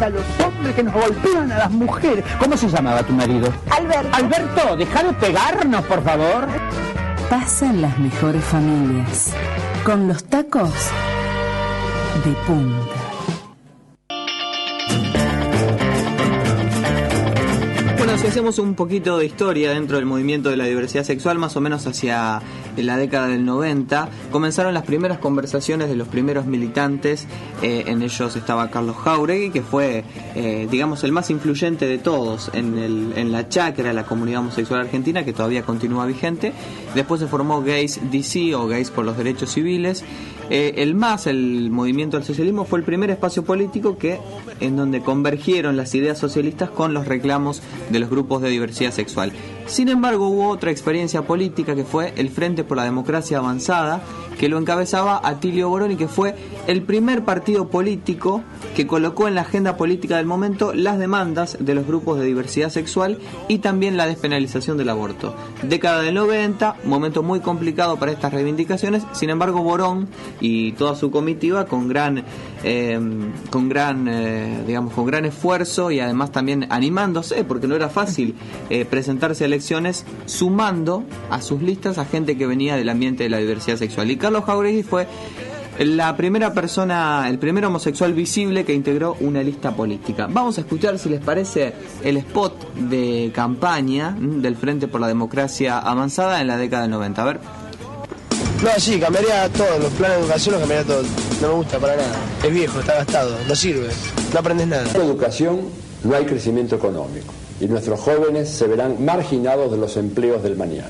a los hombres, que nos golpean a las mujeres. ¿Cómo se llamaba tu marido? Alberto. Alberto, deja de pegarnos, por favor. Pasan las mejores familias, con los tacos de punta. Bueno, si hacemos un poquito de historia dentro del movimiento de la diversidad sexual, más o menos hacia la década del 90, comenzaron las primeras conversaciones de los primeros militantes. En ellos estaba Carlos Jáuregui, que fue, digamos, el más influyente de todos en la chacra, la comunidad homosexual argentina, que todavía continúa vigente. Después se formó Gays DC, o Gays por los Derechos Civiles. El movimiento del socialismo, fue el primer espacio político en donde convergieron las ideas socialistas con los reclamos de los grupos de diversidad sexual. Sin embargo, hubo otra experiencia política, que fue el Frente por la Democracia Avanzada, que lo encabezaba Atilio Borón, y que fue el primer partido político que colocó en la agenda política del momento las demandas de los grupos de diversidad sexual y también la despenalización del aborto. Década del 90, momento muy complicado para estas reivindicaciones. Sin embargo, Borón y toda su comitiva, con gran esfuerzo, y además también animándose, porque no era fácil presentarse a elecciones, sumando a sus listas a gente que venía del ambiente de la diversidad sexual. Y Carlos Jáuregui fue la primera persona, el primer homosexual visible que integró una lista política. Vamos a escuchar, si les parece, el spot de campaña del Frente por la Democracia Avanzada en la década del 90. A ver. No, sí, cambiaría todo, los planes de educación los cambiaría todo. No me gusta para nada. Es viejo, está gastado, no sirve, no aprendes nada. Sin educación no hay crecimiento económico y nuestros jóvenes se verán marginados de los empleos del mañana.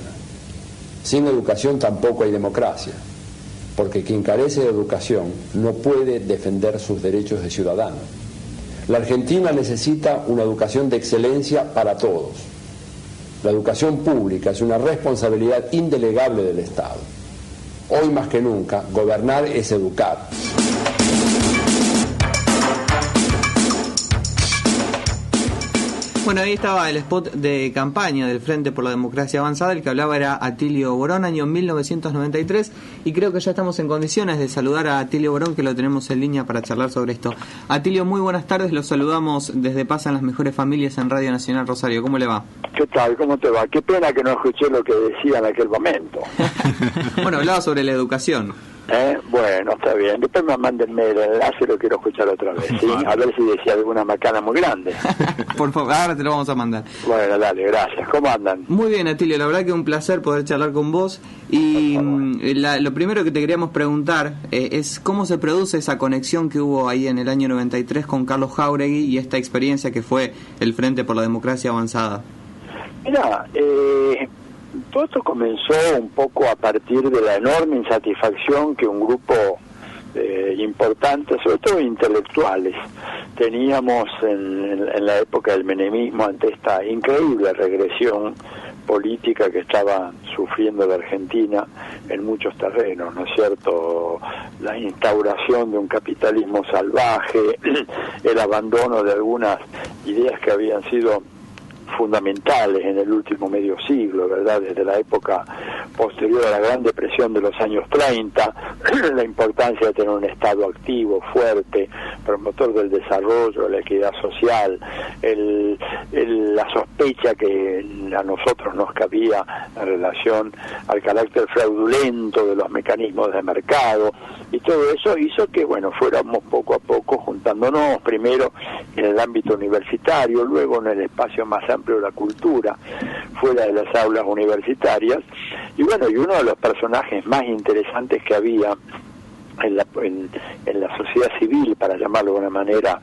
Sin educación tampoco hay democracia, porque quien carece de educación no puede defender sus derechos de ciudadano. La Argentina necesita una educación de excelencia para todos. La educación pública es una responsabilidad indelegable del Estado. Hoy más que nunca, gobernar es educar. Bueno, ahí estaba el spot de campaña del Frente por la Democracia Avanzada. El que hablaba era Atilio Borón, año 1993, y creo que ya estamos en condiciones de saludar a Atilio Borón, que lo tenemos en línea para charlar sobre esto. Atilio, muy buenas tardes, los saludamos desde Pasan las Mejores Familias en Radio Nacional Rosario. ¿Cómo le va? ¿Qué tal? ¿Cómo te va? Qué pena que no escuché lo que decía en aquel momento. Bueno, hablaba sobre la educación. Bueno, está bien. Después me mándenme el enlace, lo quiero escuchar otra vez, ¿sí? A ver si decía alguna macana muy grande. Por favor, ahora te lo vamos a mandar. Bueno, dale, gracias. ¿Cómo andan? Muy bien, Atilio, la verdad que un placer poder charlar con vos. Y lo primero que te queríamos preguntar es cómo se produce esa conexión que hubo ahí en el año 93 con Carlos Jáuregui y esta experiencia que fue el Frente por la Democracia Avanzada. Mirá, todo esto comenzó un poco a partir de la enorme insatisfacción que un grupo importante, sobre todo intelectuales, teníamos en la época del menemismo ante esta increíble regresión política que estaba sufriendo la Argentina en muchos terrenos, ¿no es cierto? La instauración de un capitalismo salvaje, el abandono de algunas ideas que habían sido fundamentales en el último medio siglo, ¿verdad? Desde la época posterior a la Gran Depresión de los años 30, la importancia de tener un Estado activo, fuerte, promotor del desarrollo, la equidad social, la sospecha que a nosotros nos cabía en relación al carácter fraudulento de los mecanismos de mercado, y todo eso hizo que, bueno, fuéramos poco a poco juntándonos, primero en el ámbito universitario, luego en el espacio más amplio de la cultura, fuera de las aulas universitarias, y bueno, y uno de los personajes más interesantes que había en la sociedad civil, para llamarlo de una manera,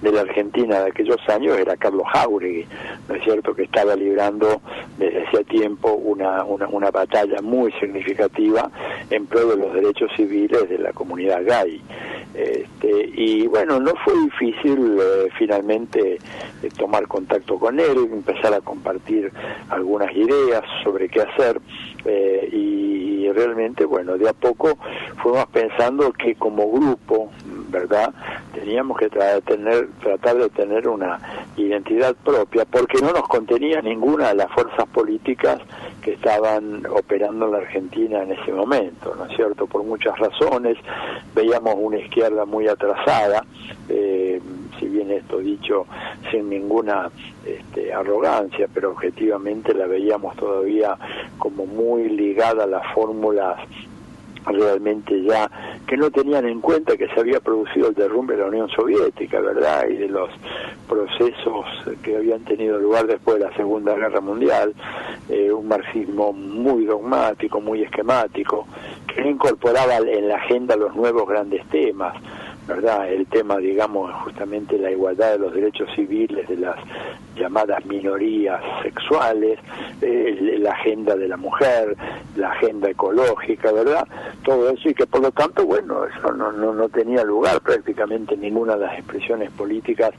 de la Argentina de aquellos años, era Carlos Jáuregui, ¿no es cierto?, que estaba librando desde hacía tiempo una batalla muy significativa en pro de los derechos civiles de la comunidad gay. Y bueno, no fue difícil finalmente tomar contacto con él, empezar a compartir algunas ideas sobre qué hacer, y realmente, bueno, de a poco fuimos pensando que como grupo, ¿verdad?, teníamos que tratar de tener una identidad propia, porque no nos contenía ninguna de las fuerzas políticas que estaban operando en la Argentina en ese momento, ¿no es cierto?, por muchas razones. Veíamos una izquierda muy atrasada, si bien esto dicho sin ninguna arrogancia, pero objetivamente la veíamos todavía como muy ligada a las fórmulas realmente ya que no tenían en cuenta que se había producido el derrumbe de la Unión Soviética, ¿verdad? Y de los procesos que habían tenido lugar después de la Segunda Guerra Mundial, un marxismo muy dogmático, muy esquemático, que no incorporaba en la agenda los nuevos grandes temas, ¿verdad? El tema, digamos, justamente la igualdad de los derechos civiles de las llamadas minorías sexuales, la agenda de la mujer, la agenda ecológica, ¿verdad? Todo eso, y que por lo tanto, bueno, eso no tenía lugar prácticamente en ninguna de las expresiones políticas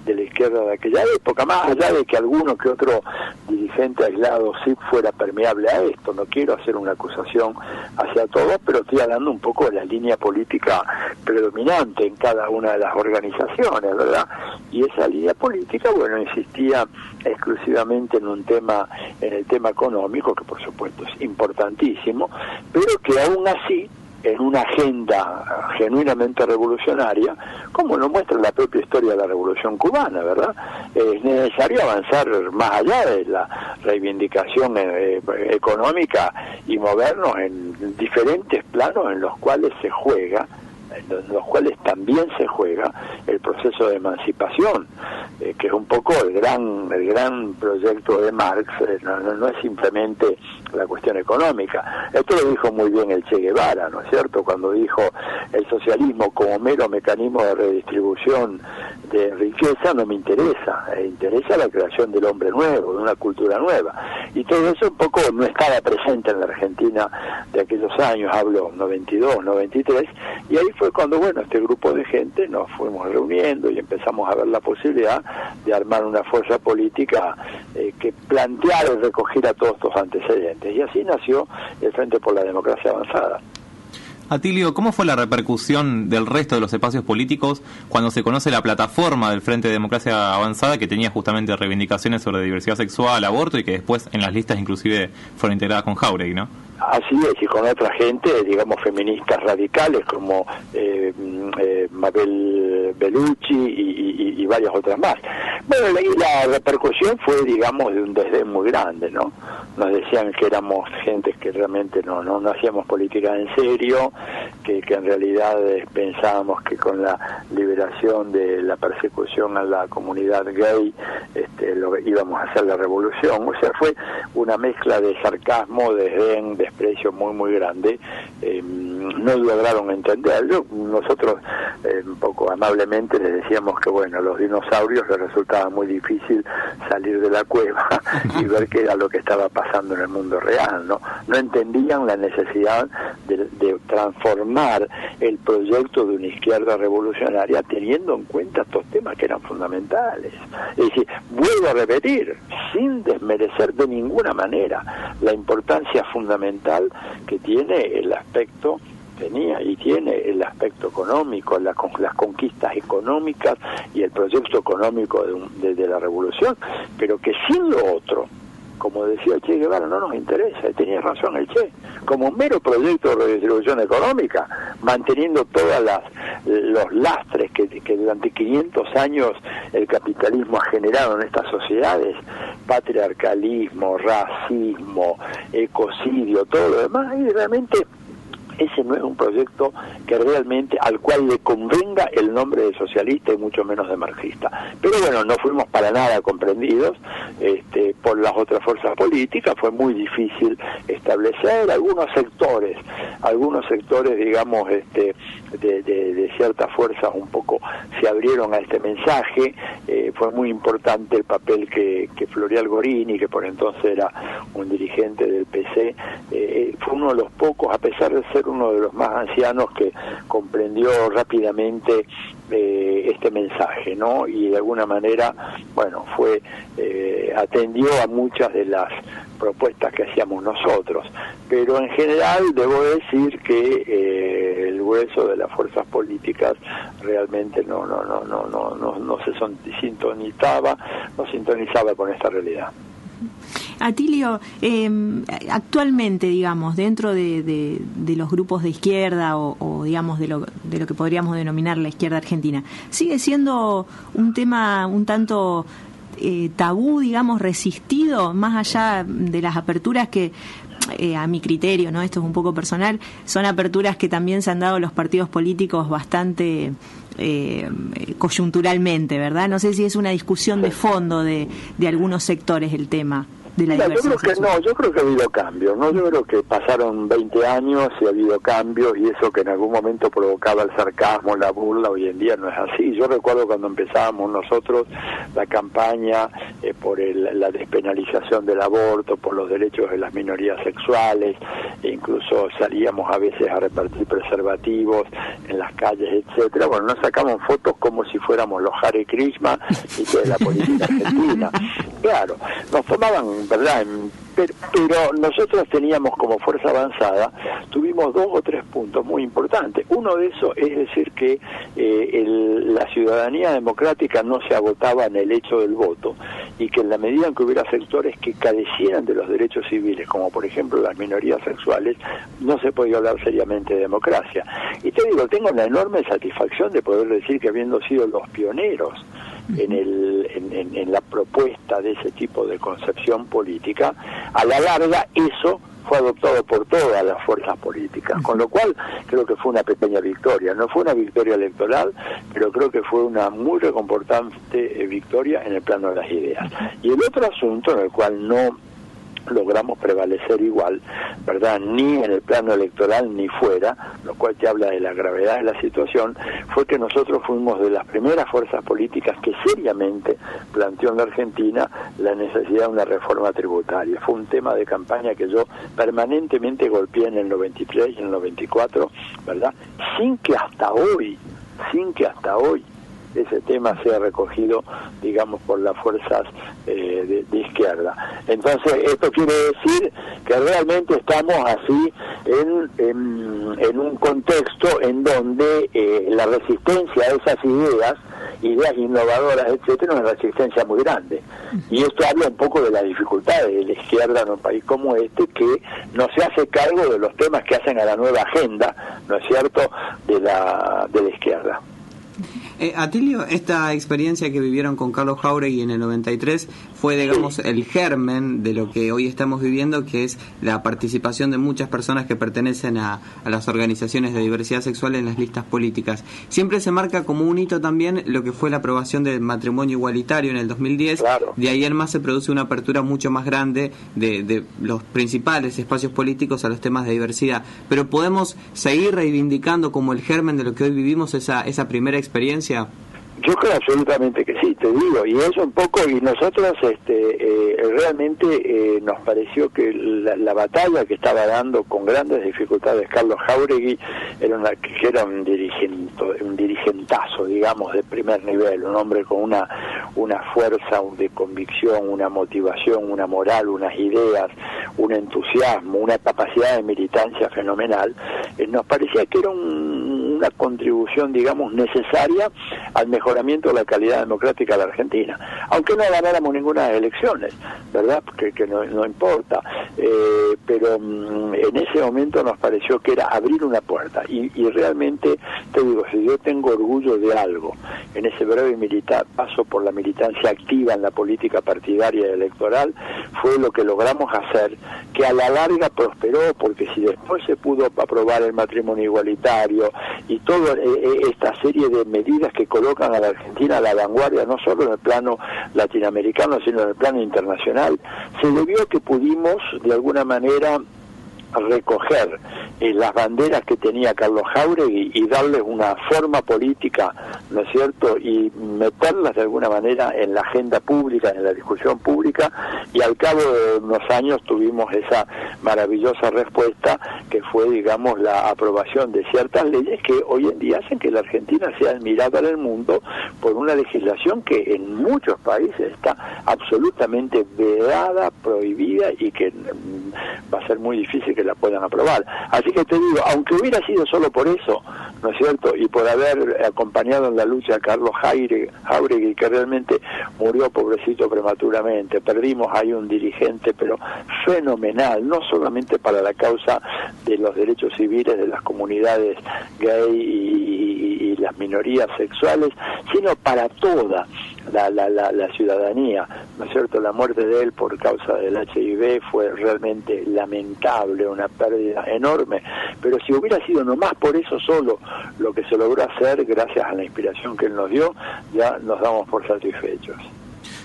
de la izquierda de aquella época, más allá de que alguno que otro dirigente aislado sí fuera permeable a esto. No quiero hacer una acusación hacia todos, pero estoy hablando un poco de la línea política predominante en cada una de las organizaciones, ¿verdad? Y esa línea política, bueno, insistía exclusivamente en el tema económico, que por supuesto es importantísimo, pero que aún así, en una agenda genuinamente revolucionaria, como lo muestra la propia historia de la Revolución Cubana, ¿verdad? Es necesario avanzar más allá de la reivindicación económica y movernos en diferentes planos en los cuales se juega, en los cuales también se juega el proceso de emancipación, que es un poco el gran proyecto de Marx. No es simplemente la cuestión económica. Esto lo dijo muy bien el Che Guevara, ¿no es cierto?, cuando dijo: el socialismo como mero mecanismo de redistribución de riqueza no me interesa, me interesa la creación del hombre nuevo, de una cultura nueva. Y todo eso un poco no estaba presente en la Argentina de aquellos años, hablo 92, 93, y ahí fue cuando, bueno, este grupo de gente nos fuimos reuniendo y empezamos a ver la posibilidad de armar una fuerza política que planteara y recogiera todos estos antecedentes. Y así nació el Frente por la Democracia Avanzada. Atilio, ¿cómo fue la repercusión del resto de los espacios políticos cuando se conoce la plataforma del Frente de Democracia Avanzada, que tenía justamente reivindicaciones sobre diversidad sexual, aborto, y que después en las listas inclusive fueron integradas con Jáuregui, ¿no? Así es, y con otra gente, digamos, feministas radicales como Mabel Bellucci y varias otras más. Bueno, y la repercusión fue, digamos, de un desdén muy grande, ¿no? Nos decían que éramos gente que realmente no hacíamos política en serio, que en realidad pensábamos que con la liberación de la persecución a la comunidad gay íbamos a hacer la revolución. O sea, fue una mezcla de sarcasmo, desdén, desprecio muy grande. No lograron entenderlo. Nosotros un poco amablemente les decíamos que, bueno, a los dinosaurios les resultaba muy difícil salir de la cueva y ver qué era lo que estaba pasando en el mundo real, ¿no? No entendían la necesidad de transformar el proyecto de una izquierda revolucionaria teniendo en cuenta estos temas que eran fundamentales. Es decir, vuelvo a repetir, sin desmerecer de ninguna manera la importancia fundamental que tiene el aspecto tiene el aspecto económico, las conquistas económicas y el proyecto económico de la revolución, pero que sin lo otro, como decía el Che Guevara, no nos interesa, y tenía razón el Che, como mero proyecto de redistribución económica, manteniendo todos los lastres que durante 500 años el capitalismo ha generado en estas sociedades, patriarcalismo, racismo, ecocidio, todo lo demás, y realmente ese no es un proyecto que realmente al cual le convenga el nombre de socialista y mucho menos de marxista. Pero bueno, no fuimos para nada comprendidos por las otras fuerzas políticas. Fue muy difícil establecer algunos sectores, digamos, de ciertas fuerzas un poco se abrieron a este mensaje. Fue muy importante el papel que Florial Gorini, que por entonces era un dirigente del PC, fue uno de los pocos, a pesar de ser uno de los más ancianos, que comprendió rápidamente este mensaje, ¿no? Y de alguna manera, bueno, atendió a muchas de las propuestas que hacíamos nosotros, pero en general debo decir que el grueso de las fuerzas políticas realmente no se sintonizaba con esta realidad. Atilio, actualmente, digamos, dentro de los grupos de izquierda o digamos de lo que podríamos denominar la izquierda argentina, ¿sigue siendo un tema un tanto tabú, digamos, resistido, más allá de las aperturas que, a mi criterio, ¿no? Esto es un poco personal, son aperturas que también se han dado los partidos políticos bastante coyunturalmente, ¿verdad? No sé si es una discusión de fondo de algunos sectores el tema de la diversidad sexual. Yo creo que ha habido cambios, ¿no? Yo creo que pasaron 20 años y ha habido cambios, y eso que en algún momento provocaba el sarcasmo, la burla, hoy en día no es así. Yo recuerdo cuando empezábamos nosotros la campaña por la despenalización del aborto, por los derechos de las minorías sexuales, e incluso salíamos a veces a repartir preservativos en las calles, etcétera. Bueno, nos sacamos fotos como si fuéramos los Hare Krishna y de la política argentina. Claro, nos tomaban, ¿verdad? Pero nosotros teníamos como Fuerza Avanzada, tuvimos 2 o 3 puntos muy importantes. Uno de esos es decir que la ciudadanía democrática no se agotaba en el hecho del voto, y que en la medida en que hubiera sectores que carecieran de los derechos civiles, como por ejemplo las minorías sexuales, no se podía hablar seriamente de democracia. Y te digo, tengo la enorme satisfacción de poder decir que, habiendo sido los pioneros en la propuesta de ese tipo de concepción política, a la larga eso fue adoptado por todas las fuerzas políticas, con lo cual creo que fue una pequeña victoria. No fue una victoria electoral, pero creo que fue una muy reconfortante victoria en el plano de las ideas. Y el otro asunto en el cual no logramos prevalecer igual, ¿verdad?, ni en el plano electoral ni fuera, lo cual te habla de la gravedad de la situación, fue que nosotros fuimos de las primeras fuerzas políticas que seriamente planteó en la Argentina la necesidad de una reforma tributaria. Fue un tema de campaña que yo permanentemente golpeé en el 93 y en el 94, ¿verdad?, sin que hasta hoy ese tema sea recogido, digamos, por las fuerzas de izquierda. Entonces, esto quiere decir que realmente estamos así en un contexto en donde la resistencia a esas ideas innovadoras, etcétera, es una resistencia muy grande. Y esto habla un poco de la dificultad de la izquierda en un país como este, que no se hace cargo de los temas que hacen a la nueva agenda, ¿no es cierto?, de la izquierda. Atilio, esta experiencia que vivieron con Carlos Jáuregui en el 93 fue, digamos, el germen de lo que hoy estamos viviendo, que es la participación de muchas personas que pertenecen a las organizaciones de diversidad sexual en las listas políticas. Siempre se marca como un hito también lo que fue la aprobación del matrimonio igualitario en el 2010. Claro. De ahí en más se produce una apertura mucho más grande de los principales espacios políticos a los temas de diversidad. Pero podemos seguir reivindicando como el germen de lo que hoy vivimos esa primera experiencia. Yo creo absolutamente que sí, te digo, y eso un poco, y nosotros realmente nos pareció que la batalla que estaba dando con grandes dificultades Carlos Jáuregui era un dirigentazo, digamos, de primer nivel, un hombre con una fuerza de convicción, una motivación, una moral, unas ideas, un entusiasmo, una capacidad de militancia fenomenal. Nos parecía que era una contribución, digamos, necesaria al mejoramiento de la calidad democrática de la Argentina, aunque no ganáramos ninguna elecciones, ¿verdad?, que no importa, pero en ese momento nos pareció que era abrir una puerta, y realmente, te digo, si yo tengo orgullo de algo en ese breve paso por la militancia activa en la política partidaria y electoral, fue lo que logramos hacer, que a la larga prosperó, porque si después se pudo aprobar el matrimonio igualitario y toda esta serie de medidas que colocan a la Argentina a la vanguardia, no solo en el plano latinoamericano, sino en el plano internacional, se debió a que pudimos, de alguna manera, recoger las banderas que tenía Carlos Jáuregui y darles una forma política, ¿no es cierto?, y meterlas de alguna manera en la agenda pública, en la discusión pública, y al cabo de unos años tuvimos esa maravillosa respuesta que fue, digamos, la aprobación de ciertas leyes que hoy en día hacen que la Argentina sea admirada en el mundo por una legislación que en muchos países está absolutamente vedada, prohibida, y que va a ser muy difícil que la puedan aprobar. Así que te digo, aunque hubiera sido solo por eso, ¿no es cierto?, y por haber acompañado en la lucha a Carlos Jáuregui, que realmente murió pobrecito prematuramente. Perdimos ahí un dirigente, pero fenomenal, no solamente para la causa de los derechos civiles de las comunidades gay y las minorías sexuales, sino para toda la ciudadanía, ¿no es cierto? La muerte de él por causa del HIV fue realmente lamentable, una pérdida enorme, pero si hubiera sido nomás por eso solo lo que se logró hacer, gracias a la inspiración que él nos dio, ya nos damos por satisfechos.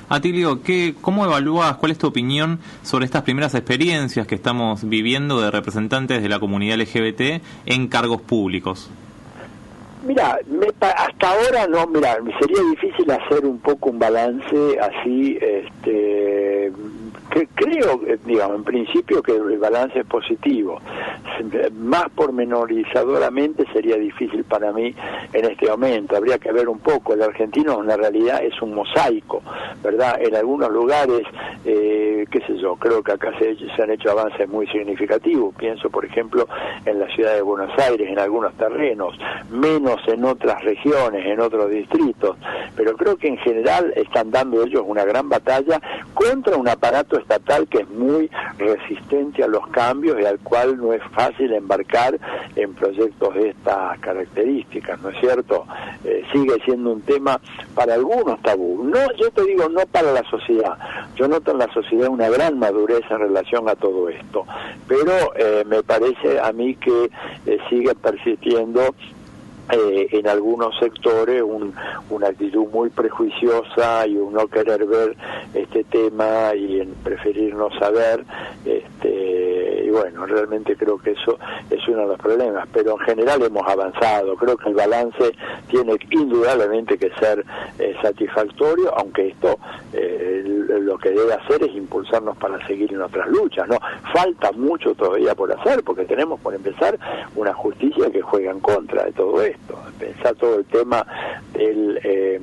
Atilio, ¿cómo evalúas, cuál es tu opinión sobre estas primeras experiencias que estamos viviendo de representantes de la comunidad LGBT en cargos públicos? Mira, hasta ahora no, mira, sería difícil hacer un poco un balance así, creo, digamos, en principio que el balance es positivo. Más pormenorizadoramente sería difícil para mí en este momento. Habría que ver un poco. El argentino en la realidad es un mosaico, ¿verdad? En algunos lugares, qué sé yo, creo que acá se han hecho avances muy significativos. Pienso, por ejemplo, en la ciudad de Buenos Aires, en algunos terrenos, menos en otras regiones, en otros distritos. Pero creo que en general están dando ellos una gran batalla contra un aparato estatal que es muy resistente a los cambios y al cual no es fácil embarcar en proyectos de estas características, ¿no es cierto? Sigue siendo un tema para algunos tabú. No, yo te digo, no para la sociedad. Yo noto en la sociedad una gran madurez en relación a todo esto, pero me parece a mí que sigue persistiendo en algunos sectores una actitud muy prejuiciosa y un no querer ver este tema y en preferir no saber, y bueno, realmente creo que eso es uno de los problemas, pero en general hemos avanzado. Creo que el balance tiene indudablemente que ser satisfactorio, aunque esto lo que debe hacer es impulsarnos para seguir en otras luchas, ¿no? Falta mucho todavía por hacer, porque tenemos, por empezar, una justicia que juega en contra de todo esto. Pensar todo el tema de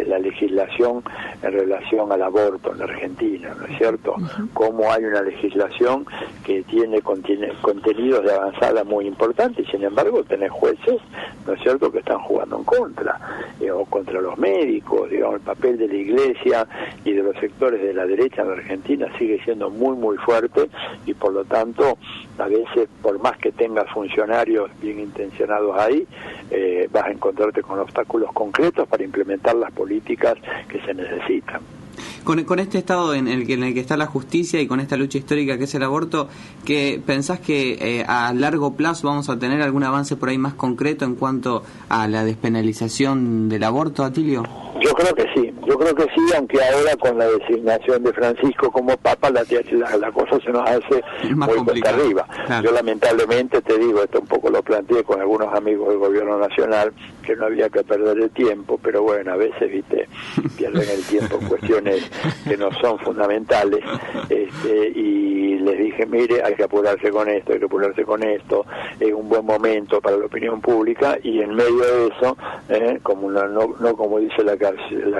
la legislación en relación al aborto en la Argentina, ¿no es cierto? Cómo hay una legislación que tiene contenidos de avanzada muy importantes y sin embargo tenés jueces, ¿no es cierto?, que están jugando en contra, o contra los médicos. Digamos, el papel de la Iglesia y de los sectores de la derecha en la Argentina sigue siendo muy muy fuerte y por lo tanto a veces, por más que tengas funcionarios bien intencionados ahí, vas a encontrarte con obstáculos concretos para implementar las políticas que se necesitan. Con este estado en el que está la justicia y con esta lucha histórica que es el aborto, ¿que pensás que a largo plazo vamos a tener algún avance por ahí más concreto en cuanto a la despenalización del aborto, Atilio? Yo creo que sí, aunque ahora con la designación de Francisco como Papa la cosa se nos hace muy cuesta arriba. Claro. Yo lamentablemente te digo, esto un poco lo planteé con algunos amigos del gobierno nacional, que no había que perder el tiempo, pero bueno, a veces, viste, pierden el tiempo en cuestiones que no son fundamentales, y les dije, mire, hay que apurarse con esto, es un buen momento para la opinión pública, y en medio de eso, como no como dice la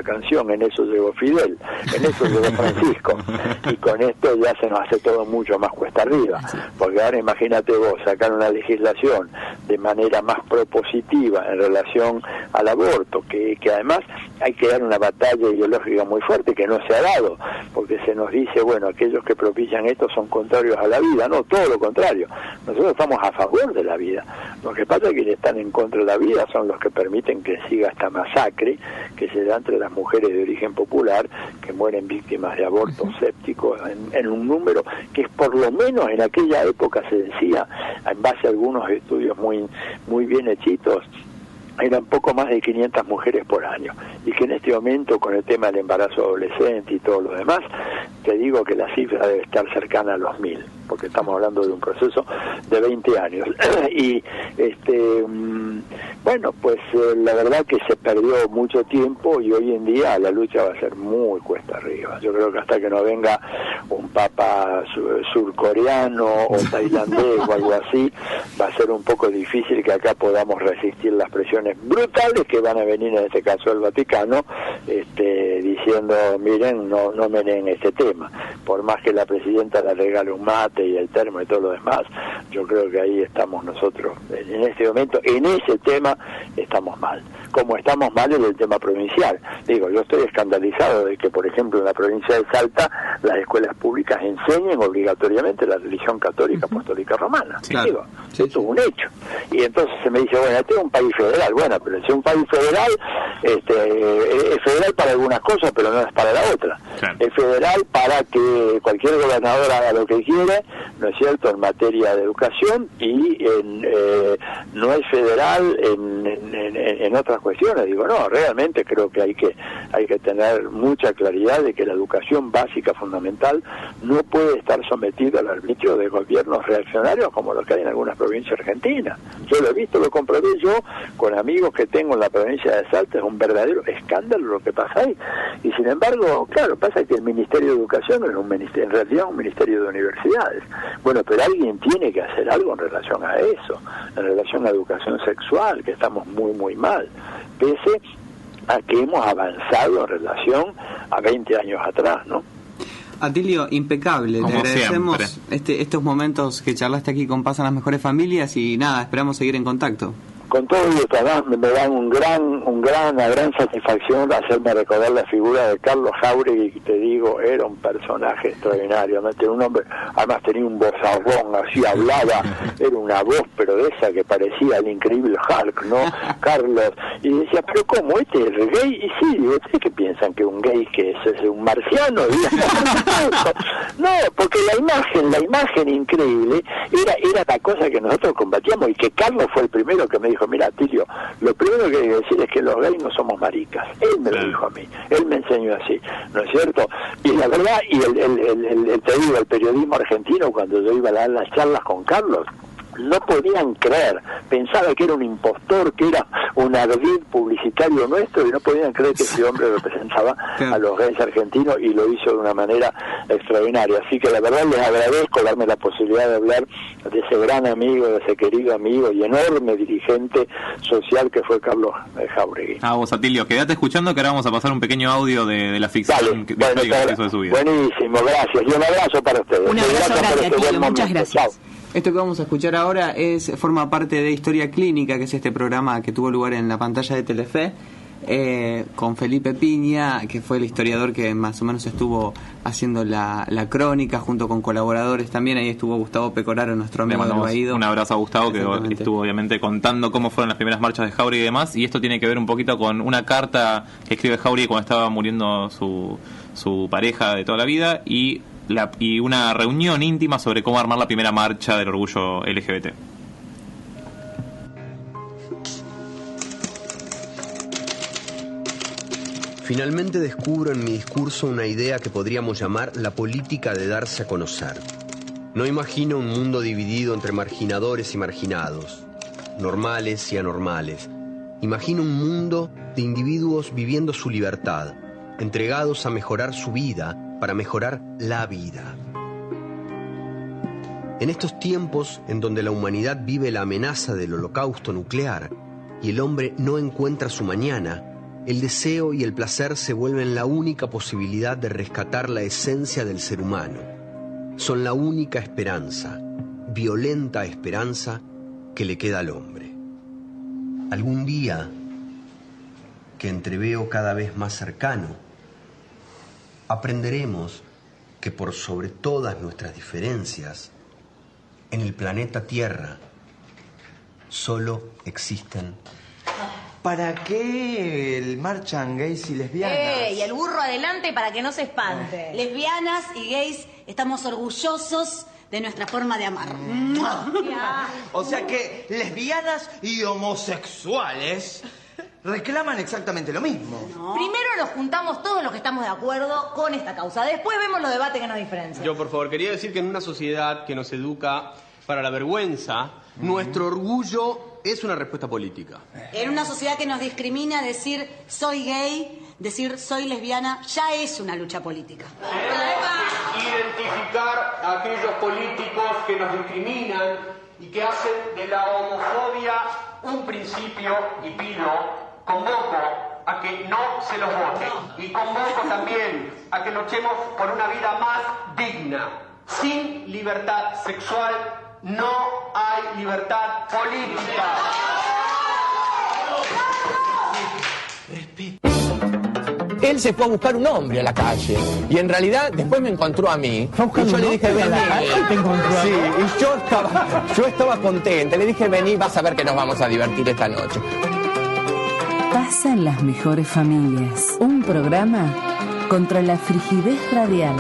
canción, en eso llegó Fidel, en eso llegó Francisco, y con esto ya se nos hace todo mucho más cuesta arriba, porque ahora imagínate vos sacar una legislación de manera más propositiva en relación al aborto, que además hay que dar una batalla ideológica muy fuerte que no se ha dado, porque se nos dice, bueno, aquellos que propician esto son contrarios a la vida. No, todo lo contrario, nosotros estamos a favor de la vida. Lo que pasa es que quienes están en contra de la vida son los que permiten que siga esta masacre que se da entre las mujeres de origen popular que mueren víctimas de abortos sépticos en un número que es, por lo menos en aquella época se decía, en base a algunos estudios muy bien hechitos, eran poco más de 500 mujeres por año, y que en este momento, con el tema del embarazo adolescente y todo lo demás, te digo que la cifra debe estar cercana a los 1000, porque estamos hablando de un proceso de 20 años. Y bueno, pues la verdad que se perdió mucho tiempo y hoy en día la lucha va a ser muy cuesta arriba. Yo creo que hasta que no venga un papa surcoreano o tailandés o algo así, va a ser un poco difícil que acá podamos resistir las presiones brutales que van a venir, en este caso del Vaticano, diciendo, miren, no me den este tema. Por más que la presidenta le regale un mate y el termo y todo lo demás, yo creo que ahí estamos nosotros, en este momento, en ese tema estamos mal. Como estamos mal en el tema provincial. Digo, yo estoy escandalizado de que, por ejemplo, en la provincia de Salta, las escuelas públicas enseñen obligatoriamente la religión católica apostólica romana. Claro. Digo, esto es un hecho. Y entonces se me dice, bueno, este es un país federal. Bueno, pero si es un país federal, es federal para algunas cosas, pero no es para la otra. Claro. Es federal para que cualquier gobernador haga lo que quiere, ¿no es cierto?, en materia de educación, y no es federal en otras cuestiones. Digo, no, realmente creo que hay que tener mucha claridad de que la educación básica fundamental no puede estar sometida al arbitrio de gobiernos reaccionarios como los que hay en algunas provincias argentinas. Yo lo he visto, lo comprobé yo con amigos que tengo en la provincia de Salta. Es un verdadero escándalo lo que pasa ahí. Y sin embargo, claro, pasa que el Ministerio de Educación es en realidad un ministerio de universidades. Bueno, pero alguien tiene que hacer algo en relación a eso, en relación a educación sexual, que estamos muy, muy mal, pese a que hemos avanzado en relación a 20 años atrás, ¿no? Atilio, impecable. Como te agradecemos estos momentos que charlaste aquí con Pasan las Mejores Familias, y nada, esperamos seguir en contacto. Con todo gusto, además me dan una gran satisfacción hacerme recordar la figura de Carlos Jáuregui, que te digo, era un personaje extraordinario, además tenía un vozarrón, así hablaba, era una voz, pero de esa que parecía el increíble Hulk, ¿no? Carlos, y decía, pero ¿cómo? ¿Este es gay? Y sí, digo, ¿ustedes qué piensan que un gay que es un marciano? No, porque la imagen increíble era la cosa que nosotros combatíamos, y que Carlos fue el primero que me dijo, mira, Tilio, lo primero que hay que decir es que los gays no somos maricas. Él me lo dijo a mí, él me enseñó así, ¿no es cierto? Y la verdad, y te digo, el periodismo argentino, cuando yo iba a dar las charlas con Carlos, no podían creer, pensaba que era un impostor, que era un ardid publicitario nuestro, y no podían creer que ese hombre representaba a los gays argentinos, y lo hizo de una manera extraordinaria. Así que la verdad les agradezco darme la posibilidad de hablar de ese gran amigo, de ese querido amigo y enorme dirigente social que fue Carlos Jáuregui. A vos, Atilio, quedate escuchando, que ahora vamos a pasar un pequeño audio de la ficción que hizo de su vida. Buenísimo, gracias, y un abrazo para ustedes. Un abrazo grande, Atilio, muchas gracias. Chao. Esto que vamos a escuchar ahora forma parte de Historia Clínica, que es este programa que tuvo lugar en la pantalla de Telefe, con Felipe Piña, que fue el historiador que más o menos estuvo haciendo la crónica, junto con colaboradores también. Ahí estuvo Gustavo Pecoraro, nuestro amigo del Baído. Un abrazo a Gustavo, que estuvo obviamente contando cómo fueron las primeras marchas de Jáuregui y demás, y esto tiene que ver un poquito con una carta que escribe Jáuregui cuando estaba muriendo su pareja de toda la vida, y una reunión íntima sobre cómo armar la primera marcha del orgullo LGBT. Finalmente descubro en mi discurso una idea que podríamos llamar la política de darse a conocer. No imagino un mundo dividido entre marginadores y marginados, normales y anormales. Imagino un mundo de individuos viviendo su libertad, entregados a mejorar su vida para mejorar la vida. En estos tiempos en donde la humanidad vive la amenaza del holocausto nuclear y el hombre no encuentra su mañana, el deseo y el placer se vuelven la única posibilidad de rescatar la esencia del ser humano. Son la única esperanza, violenta esperanza, que le queda al hombre. Algún día, que entreveo cada vez más cercano, aprenderemos que por sobre todas nuestras diferencias, en el planeta Tierra solo existen. ¿Para qué marchan gays y lesbianas? Y el burro adelante para que no se espante. Lesbianas y gays estamos orgullosos de nuestra forma de amar. O sea que lesbianas y homosexuales reclaman exactamente lo mismo. No. Primero nos juntamos todos los que estamos de acuerdo con esta causa. Después vemos los debates que nos diferencian. Yo, por favor, quería decir que en una sociedad que nos educa para la vergüenza, nuestro orgullo es una respuesta política. En una sociedad que nos discrimina, decir soy gay, decir soy lesbiana, ya es una lucha política. Identificar a aquellos políticos que nos discriminan y que hacen de la homofobia un principio, y pido, convoco a a que no se los vote. Y convoco también a que luchemos por una vida más digna. Sin libertad sexual no hay libertad política. Él se fue a buscar un hombre a la calle y en realidad después me encontró a mí y yo le dije vení. Sí, y yo estaba contenta, le dije vení, vas a ver que nos vamos a divertir esta noche. Pasa en las mejores familias, un programa contra la frigidez radial.